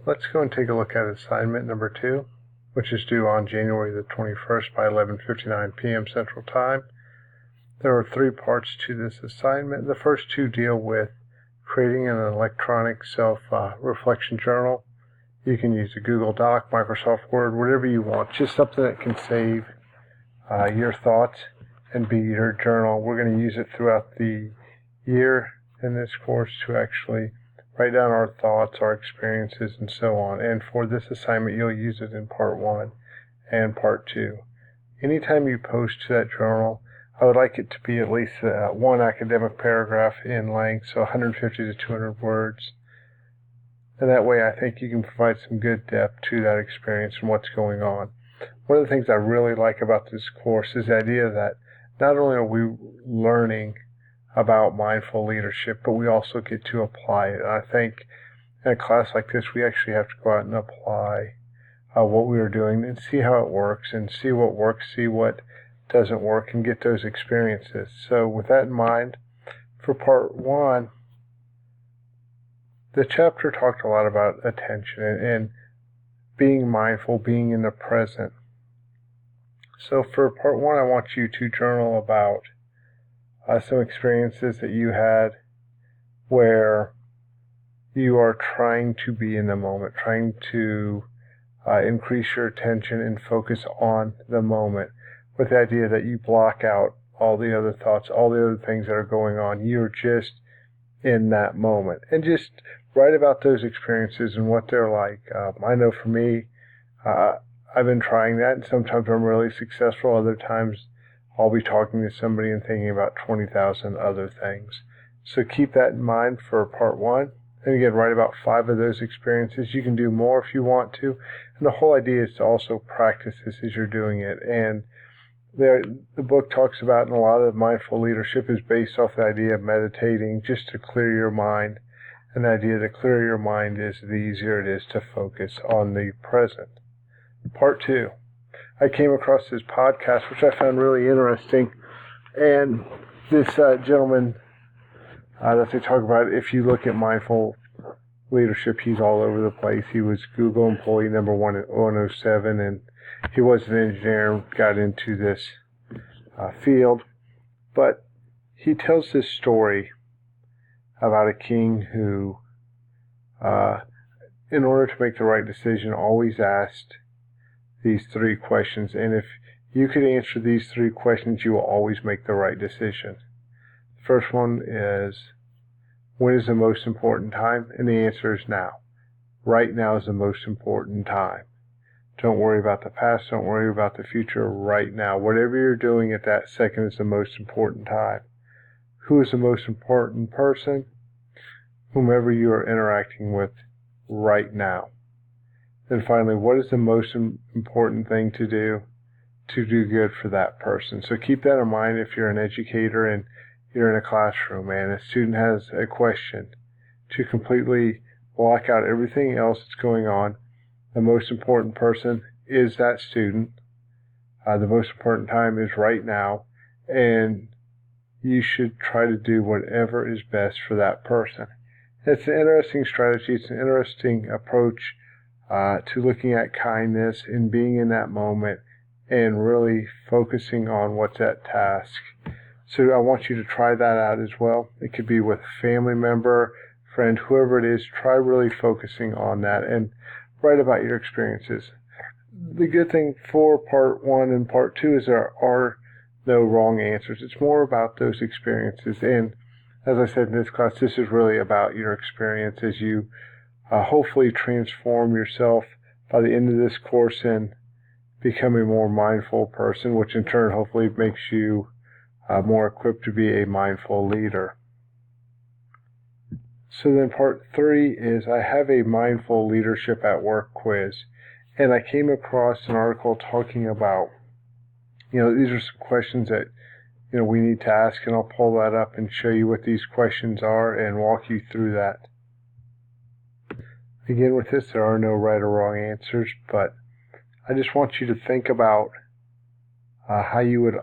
Let's go and take a look at assignment number 2, which is due on January the 21st by 11:59 p.m. Central Time. There are 3 parts to this assignment. The first 2 deal with creating an electronic self-reflection journal. You can use a Google Doc, Microsoft Word, whatever you want, just something that can save your thoughts and be your journal. We're going to use it throughout the year in this course to actually write down our thoughts, our experiences, and so on. And for this assignment, you'll use it in part 1 and part 2. Anytime you post to that journal, I would like it to be at least one academic paragraph in length, so 150 to 200 words. And that way I think you can provide some good depth to that experience and what's going on. One of the things I really like about this course is the idea that not only are we learning about mindful leadership, but we also get to apply it. And I think in a class like this, we actually have to go out and apply what we are doing and see how it works and see what works, see what doesn't work, and get those experiences. So with that in mind, for part 1, the chapter talked a lot about attention and being mindful, being in the present. So for part 1, I want you to journal about some experiences that you had where you are trying to be in the moment, trying to increase your attention and focus on the moment, with the idea that you block out all the other thoughts, all the other things that are going on. You're just in that moment. And just write about those experiences and what they're like. I know for me, I've been trying that, and sometimes I'm really successful. Other times I'll be talking to somebody and thinking about 20,000 other things. So keep that in mind for part 1. And again, write about 5 of those experiences. You can do more if you want to. And the whole idea is to also practice this as you're doing it. And the book talks about, and a lot of mindful leadership is based off the idea of meditating just to clear your mind. And the idea to clear your mind is the easier it is to focus on the present. Part 2. I came across this podcast, which I found really interesting. And this gentleman that they talk about, if you look at mindful leadership, he's all over the place. He was Google employee number 107, and he was an engineer and got into this field. But he tells this story about a king who, in order to make the right decision, always asked these 3 questions. And if you could answer these 3 questions, you will always make the right decision. The first one is, when is the most important time? And the answer is now. Right now is the most important time. Don't worry about the past. Don't worry about the future. Right now. Whatever you're doing at that second is the most important time. Who is the most important person? Whomever you are interacting with right now. And finally, what is the most important thing to do good for that person? So keep that in mind if you're an educator and you're in a classroom and a student has a question, to completely block out everything else that's going on. The most important person is that student. The most important time is right now, and you should try to do whatever is best for that person. It's an interesting strategy. It's an interesting approach to looking at kindness and being in that moment and really focusing on what's at task. So I want you to try that out as well. It could be with a family member, friend, whoever it is. Try really focusing on that and write about your experiences. The good thing for part 1 and part 2 is there are no wrong answers. It's more about those experiences. And as I said in this class, this is really about your experience as you hopefully transform yourself by the end of this course and become a more mindful person, which in turn hopefully makes you more equipped to be a mindful leader. So then part 3 is I have a mindful leadership at work quiz. And I came across an article talking about, these are some questions that, we need to ask, and I'll pull that up and show you what these questions are and walk you through that. Again, with this, there are no right or wrong answers, but I just want you to think about how you would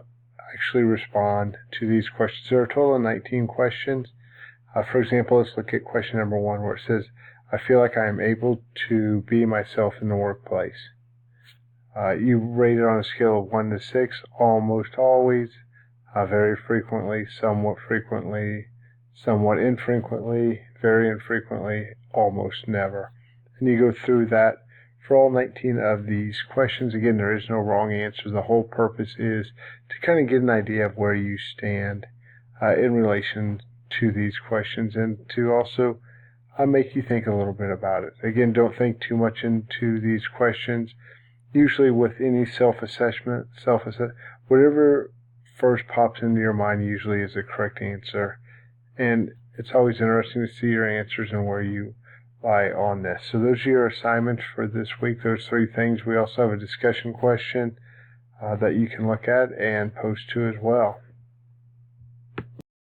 actually respond to these questions. There are a total of 19 questions. For example, let's look at question number 1 where it says, I feel like I am able to be myself in the workplace. You rate it on a scale of 1 to 6, almost always, very frequently, somewhat infrequently, very infrequently, almost never. And you go through that for all 19 of these questions. Again, there is no wrong answer. The whole purpose is to kind of get an idea of where you stand in relation to these questions, and to also make you think a little bit about it. Again, don't think too much into these questions. Usually with any self-assessment, whatever first pops into your mind usually is the correct answer. And it's always interesting to see your answers and where you lie on this. So those are your assignments for this week, those 3 things. We also have a discussion question that you can look at and post to as well.